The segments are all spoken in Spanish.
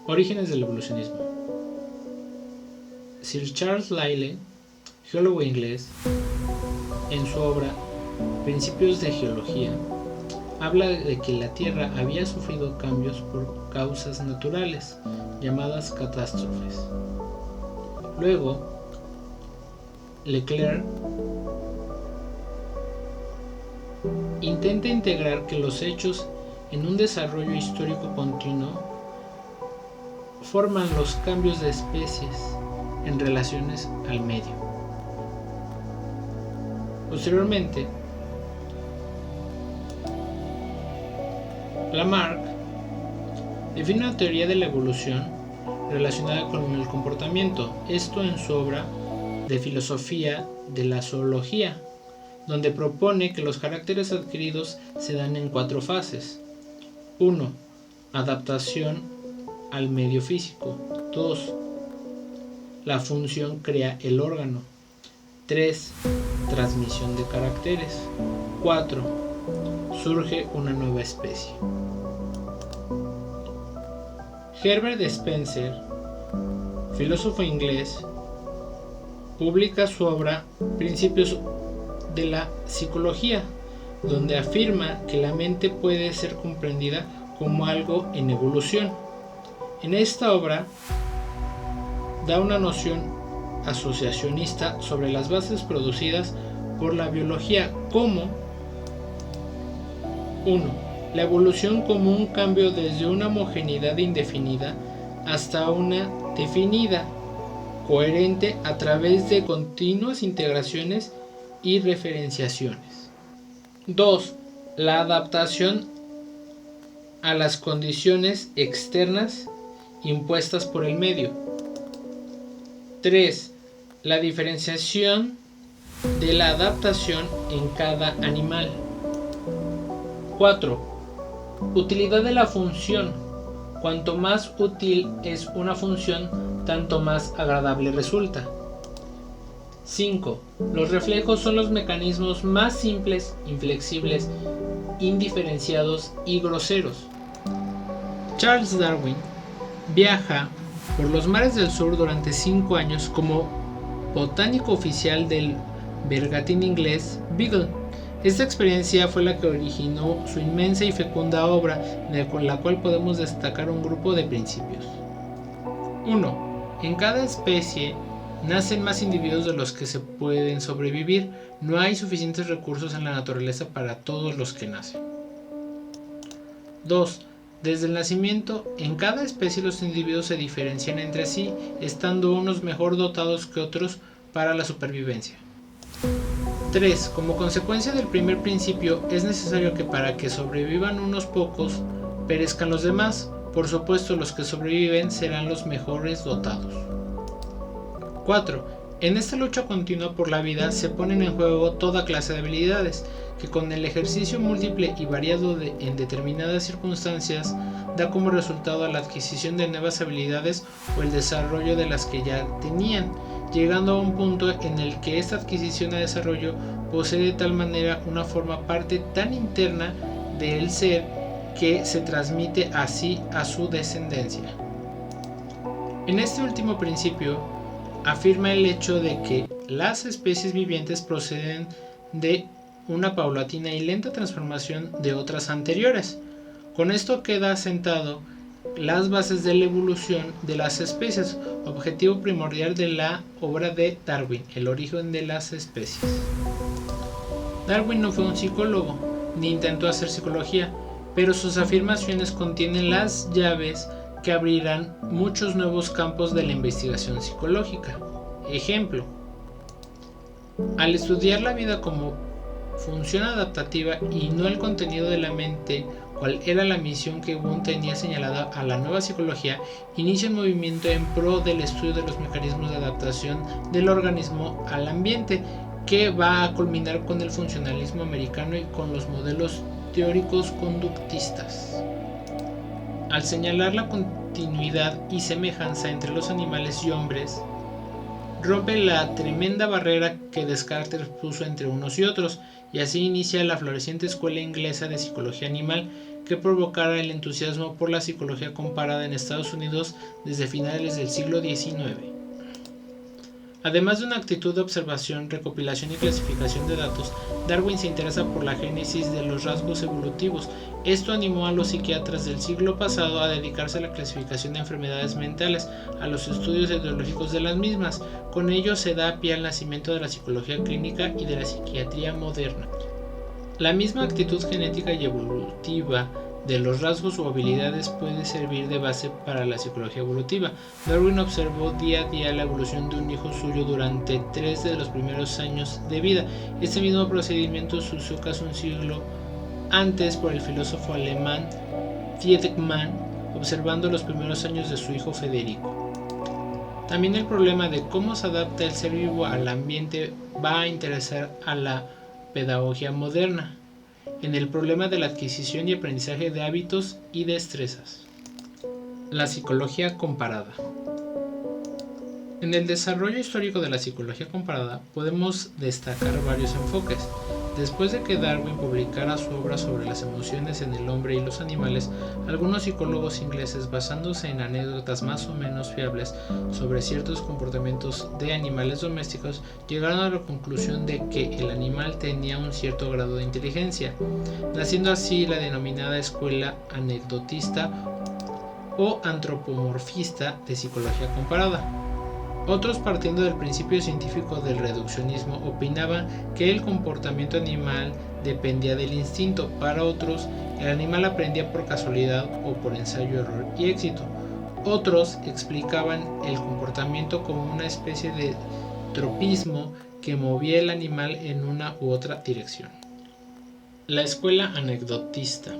Orígenes del evolucionismo. Sir Charles Lyell, geólogo inglés, en su obra Principios de Geología, habla de que la Tierra había sufrido cambios por causas naturales, llamadas catástrofes. Luego, Leclerc intenta integrar que los hechos en un desarrollo histórico continuo forman los cambios de especies en relaciones al medio. Posteriormente, Lamarck define una teoría de la evolución relacionada con el comportamiento, esto en su obra de filosofía de la zoología, donde propone que los caracteres adquiridos se dan en 4 fases. 1. Adaptación al medio físico. 2. La función crea el órgano. 3. Transmisión de caracteres. 4. Surge una nueva especie. Herbert Spencer, filósofo inglés, publica su obra Principios de la Psicología, donde afirma que la mente puede ser comprendida como algo en evolución. En esta obra da una noción asociacionista sobre las bases producidas por la biología como 1. La evolución como un cambio desde una homogeneidad indefinida hasta una definida, coherente a través de continuas integraciones y referenciaciones. 2. La adaptación a las condiciones externas impuestas por el medio. 3. La diferenciación de la adaptación en cada animal. 4. Utilidad de la función. Cuanto más útil es una función, tanto más agradable resulta. 5. Los reflejos son los mecanismos más simples, inflexibles, indiferenciados y groseros. Charles Darwin viaja por los mares del sur durante 5 años como botánico oficial del bergantín inglés Beagle. Esta experiencia fue la que originó su inmensa y fecunda obra, con la cual podemos destacar un grupo de principios. 1. En cada especie nacen más individuos de los que se pueden sobrevivir. No hay suficientes recursos en la naturaleza para todos los que nacen. 2. Desde el nacimiento, en cada especie los individuos se diferencian entre sí, estando unos mejor dotados que otros para la supervivencia. 3. Como consecuencia del primer principio, es necesario que para que sobrevivan unos pocos, perezcan los demás. Por supuesto, los que sobreviven serán los mejores dotados. 4. En esta lucha continua por la vida se ponen en juego toda clase de habilidades, que con el ejercicio múltiple y variado en determinadas circunstancias da como resultado la adquisición de nuevas habilidades o el desarrollo de las que ya tenían, llegando a un punto en el que esta adquisición y desarrollo posee de tal manera una forma parte tan interna del ser que se transmite así a su descendencia. En este último principio afirma el hecho de que las especies vivientes proceden de una paulatina y lenta transformación de otras anteriores. Con esto queda asentado las bases de la evolución de las especies, objetivo primordial de la obra de Darwin, El origen de las especies. Darwin no fue un psicólogo, ni intentó hacer psicología, pero sus afirmaciones contienen las llaves que abrirán muchos nuevos campos de la investigación psicológica. Ejemplo: al estudiar la vida como función adaptativa y no el contenido de la mente, cuál era la misión que Wundt tenía señalada a la nueva psicología, inicia un movimiento en pro del estudio de los mecanismos de adaptación del organismo al ambiente, que va a culminar con el funcionalismo americano y con los modelos teóricos conductistas. Al señalar la continuidad y semejanza entre los animales y hombres, rompe la tremenda barrera que Descartes puso entre unos y otros, y así inicia la floreciente escuela inglesa de psicología animal, que provocara el entusiasmo por la psicología comparada en Estados Unidos desde finales del siglo XIX. Además de una actitud de observación, recopilación y clasificación de datos, Darwin se interesa por la génesis de los rasgos evolutivos. Esto animó a los psiquiatras del siglo pasado a dedicarse a la clasificación de enfermedades mentales, a los estudios etiológicos de las mismas. Con ello se da pie al nacimiento de la psicología clínica y de la psiquiatría moderna. La misma actitud genética y evolutiva de los rasgos o habilidades puede servir de base para la psicología evolutiva. Darwin observó día a día la evolución de un hijo suyo durante 3 de los primeros años de vida. Este mismo procedimiento se usó casi un siglo antes por el filósofo alemán Tiedemann, observando los primeros años de su hijo Federico. También el problema de cómo se adapta el ser vivo al ambiente va a interesar a la pedagogía moderna, en el problema de la adquisición y aprendizaje de hábitos y destrezas. La psicología comparada. En el desarrollo histórico de la psicología comparada podemos destacar varios enfoques. Después de que Darwin publicara su obra sobre las emociones en el hombre y los animales, algunos psicólogos ingleses, basándose en anécdotas más o menos fiables sobre ciertos comportamientos de animales domésticos, llegaron a la conclusión de que el animal tenía un cierto grado de inteligencia, naciendo así la denominada escuela anecdotista o antropomorfista de psicología comparada. Otros, partiendo del principio científico del reduccionismo, opinaban que el comportamiento animal dependía del instinto. Para otros, el animal aprendía por casualidad o por ensayo, error y éxito. Otros explicaban el comportamiento como una especie de tropismo que movía el animal en una u otra dirección. La escuela anecdotista.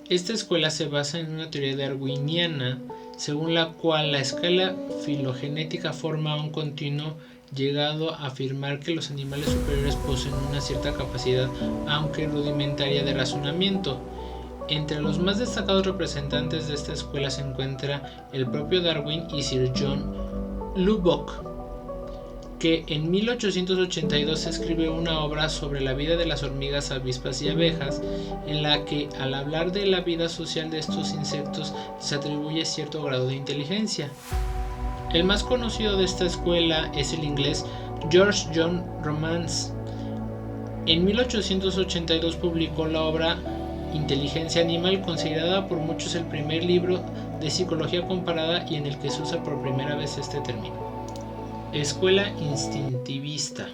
Esta escuela se basa en una teoría darwiniana según la cual la escala filogenética forma un continuo, llegado a afirmar que los animales superiores poseen una cierta capacidad, aunque rudimentaria, de razonamiento. Entre los más destacados representantes de esta escuela se encuentra el propio Darwin y Sir John Lubbock, que en 1882 escribió una obra sobre la vida de las hormigas, avispas y abejas, en la que, al hablar de la vida social de estos insectos, se atribuye cierto grado de inteligencia. El más conocido de esta escuela es el inglés George John Romance. En 1882 publicó la obra Inteligencia Animal, considerada por muchos el primer libro de psicología comparada y en el que se usa por primera vez este término. Escuela instintivista.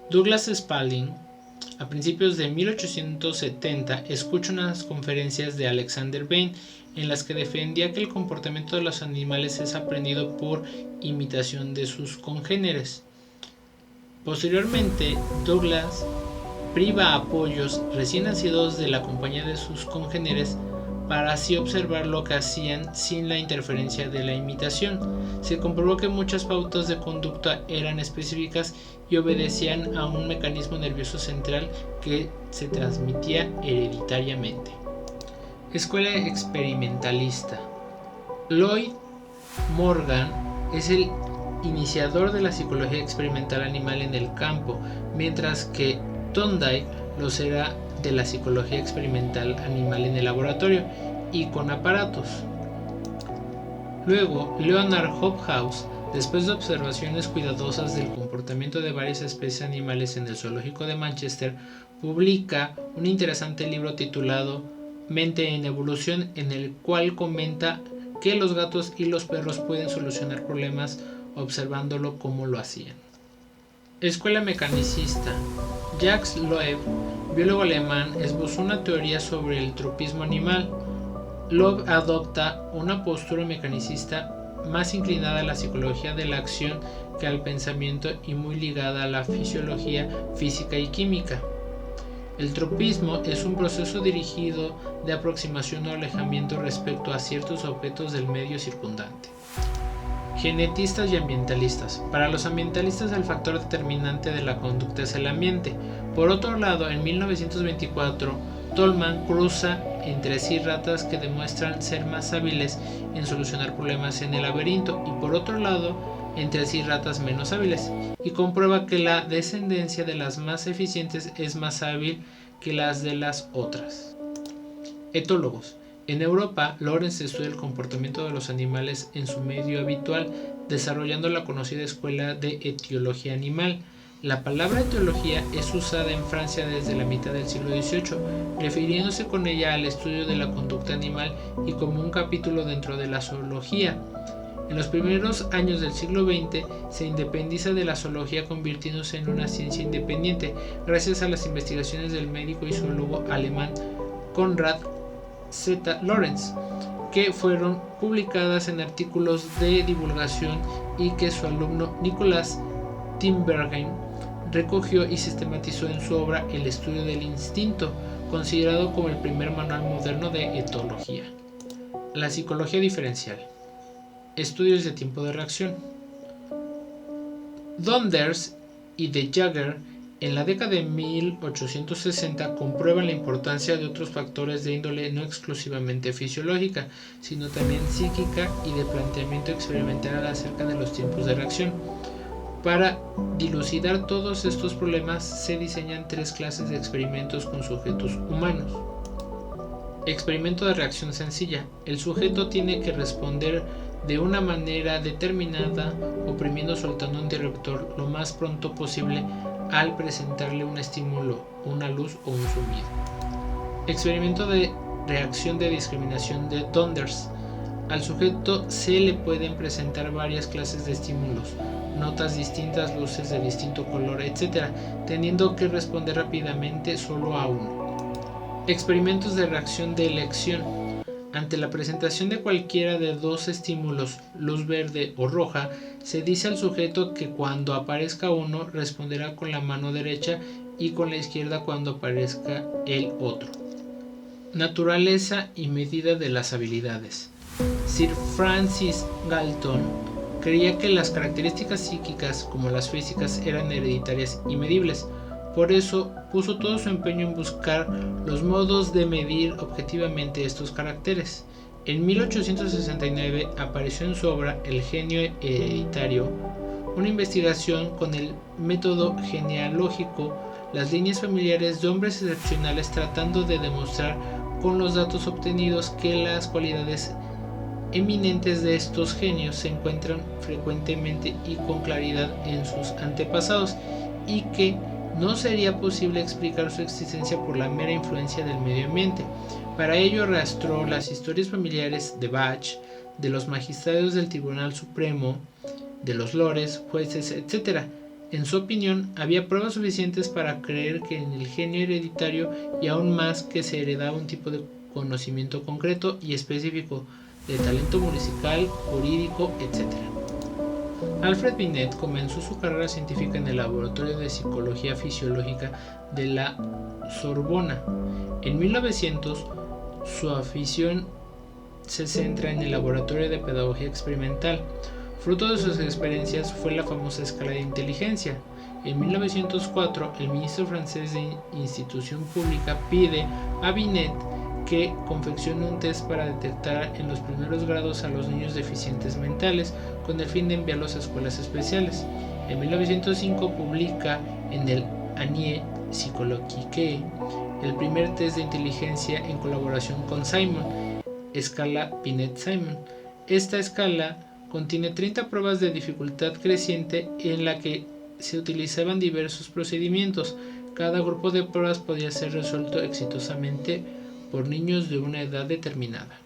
Douglas Spalding, a principios de 1870, escucha unas conferencias de Alexander Bain en las que defendía que el comportamiento de los animales es aprendido por imitación de sus congéneres. Posteriormente, Douglas priva a pollos recién nacidos de la compañía de sus congéneres para así observar lo que hacían sin la interferencia de la imitación. Se comprobó que muchas pautas de conducta eran específicas y obedecían a un mecanismo nervioso central que se transmitía hereditariamente. Escuela experimentalista. Lloyd Morgan es el iniciador de la psicología experimental animal en el campo, mientras que Thorndike lo será de la psicología experimental animal en el laboratorio y con aparatos. Luego, Leonard Hobhouse, después de observaciones cuidadosas del comportamiento de varias especies animales en el zoológico de Manchester, publica un interesante libro titulado Mente en Evolución, en el cual comenta que los gatos y los perros pueden solucionar problemas observándolo como lo hacían. Escuela mecanicista. Jacques Loeb, biólogo alemán, esbozó una teoría sobre el tropismo animal. Loeb adopta una postura mecanicista más inclinada a la psicología de la acción que al pensamiento y muy ligada a la fisiología física y química. El tropismo es un proceso dirigido de aproximación o alejamiento respecto a ciertos objetos del medio circundante. Genetistas y ambientalistas. Para los ambientalistas, el factor determinante de la conducta es el ambiente. Por otro lado, en 1924, Tolman cruza entre sí ratas que demuestran ser más hábiles en solucionar problemas en el laberinto y por otro lado, entre sí ratas menos hábiles, y comprueba que la descendencia de las más eficientes es más hábil que las de las otras. Etólogos. En Europa, Lawrence estudia el comportamiento de los animales en su medio habitual, desarrollando la conocida escuela de etiología animal. La palabra etiología es usada en Francia desde la mitad del siglo XVIII, refiriéndose con ella al estudio de la conducta animal y como un capítulo dentro de la zoología. En los primeros años del siglo XX se independiza de la zoología, convirtiéndose en una ciencia independiente gracias a las investigaciones del médico y zoólogo alemán Konrad Z. Lorenz, que fueron publicadas en artículos de divulgación y que su alumno Nicolas Tinbergen recogió y sistematizó en su obra El estudio del instinto, considerado como el primer manual moderno de etología. La psicología diferencial. Estudios de tiempo de reacción. Donders y de Jager en la década de 1860 comprueban la importancia de otros factores de índole no exclusivamente fisiológica, sino también psíquica y de planteamiento experimental acerca de los tiempos de reacción. Para dilucidar todos estos problemas se diseñan 3 clases de experimentos con sujetos humanos. Experimento de reacción sencilla. El sujeto tiene que responder de una manera determinada, oprimiendo o soltando un interruptor lo más pronto posible al presentarle un estímulo, una luz o un zumbido. Experimento de reacción de discriminación de Donders. Al sujeto se le pueden presentar varias clases de estímulos, notas distintas, luces de distinto color, etc., teniendo que responder rápidamente solo a uno. Experimentos de reacción de elección. Ante la presentación de cualquiera de 2 estímulos, luz verde o roja, se dice al sujeto que cuando aparezca uno responderá con la mano derecha y con la izquierda cuando aparezca el otro. Naturaleza y medida de las habilidades. Sir Francis Galton creía que las características psíquicas, como las físicas, eran hereditarias y medibles. Por eso puso todo su empeño en buscar los modos de medir objetivamente estos caracteres. En 1869 apareció en su obra El genio hereditario, una investigación con el método genealógico, las líneas familiares de hombres excepcionales, tratando de demostrar con los datos obtenidos que las cualidades eminentes de estos genios se encuentran frecuentemente y con claridad en sus antepasados, y que no sería posible explicar su existencia por la mera influencia del medio ambiente. Para ello rastreó las historias familiares de Bach, de los magistrados del Tribunal Supremo, de los lores, jueces, etc. En su opinión, había pruebas suficientes para creer que en el genio hereditario y aún más que se heredaba un tipo de conocimiento concreto y específico, de talento musical, jurídico, etc. Alfred Binet comenzó su carrera científica en el Laboratorio de Psicología Fisiológica de la Sorbona. En 1900, su afición se centra en el Laboratorio de Pedagogía Experimental. Fruto de sus experiencias fue la famosa escala de inteligencia. En 1904, el ministro francés de Institución Pública pide a Binet que confeccione un test para detectar en los primeros grados a los niños deficientes mentales, con el fin de enviarlos a escuelas especiales. En 1905 publica en el Année psychologique el primer test de inteligencia en colaboración con Simon, escala Binet-Simon. Esta escala contiene 30 pruebas de dificultad creciente en la que se utilizaban diversos procedimientos. Cada grupo de pruebas podía ser resuelto exitosamente por niños de una edad determinada.